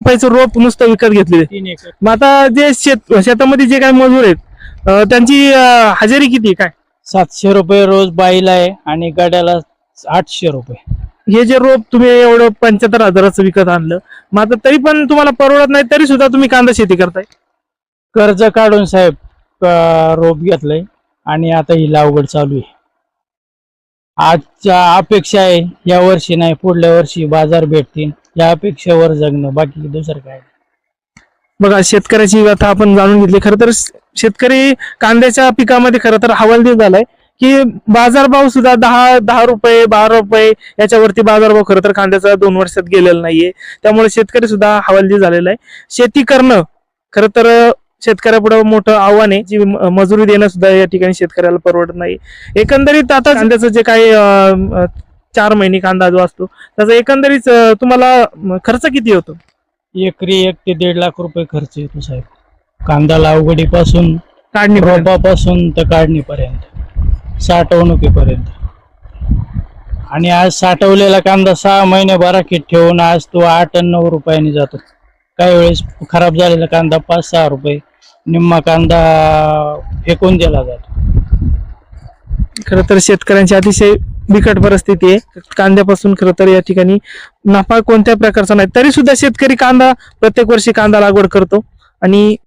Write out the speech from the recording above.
रुपयाचं रोप नुसतं विकत घेतले. 3 एकर. मग आता जे शेतामध्ये जे काही मजूर आहेत त्यांची हजेरी किती काय? 700 रुपये रोज बाईला आहे आणि गाड्याला 800 रुपये. हे जे रोप तुम्ही एवढं 75,000चं विकत आणलं, मग आता तरी पण तुम्हाला परवडत नाही, तरी सुद्धा तुम्ही कांदा शेती करताय. कर्ज काढून साहेब रोप घेतलंय आणि आता ही लागवड चालू आहे. आजच्या अपेक्षा आहे या वर्षी नाही पुढल्या वर्षी बाजार भेटतील या अपेक्षेवर जगणं, बाकी दुसरं काय. बघा, शेतकऱ्याची व्यथा आपण जाणून घेतली. खरं तर शेतकरी कांद्याच्या पिकामध्ये खरं तर हवालदिल झालाय की बाजारभाव सुद्धा 10 रुपये 12 रुपये याच्यावरती बाजारभाव खरं तर कांद्याचा 2 वर्षात गेलेला नाहीये. त्यामुळे शेतकरी सुद्धा हवालदिल झालेला आहे. शेती करणं खरं तर शेतकऱ्यापुढे मोठं आव्हान आहे. जी मजुरी देणं सुद्धा या ठिकाणी शेतकऱ्याला परवडत नाही. एकंदरीत आता कांद्याचं जे काही 4 महिने कांदा जो असतो त्याचा एकंदरीत तुम्हाला खर्च किती होतो? एकरी 1 ते 1.5 लाख रुपये खर्च येतो साहेब, कांदा लागवडीपासून काढणी रोपापासून तर काढणीपर्यंत साठवणुकीपर्यंत. आणि आज साठवलेला कांदा 6 महिने बराकीत ठेवून आज तो 8 आणि 9 रुपयांनी जातो. काही वेळेस खराब झालेला कांदा 5-6 रुपये, निम्मा कांदा फेकून दिला जातो. खरं तर शेतकऱ्यांची अतिशय बिकट परिस्थिती आहे. कांद्यापासून खरं तर या ठिकाणी नफा कोणत्या प्रकारचा नाही, तरी सुद्धा शेतकरी प्रत्येक वर्षी कांदा लागवड करतो आणि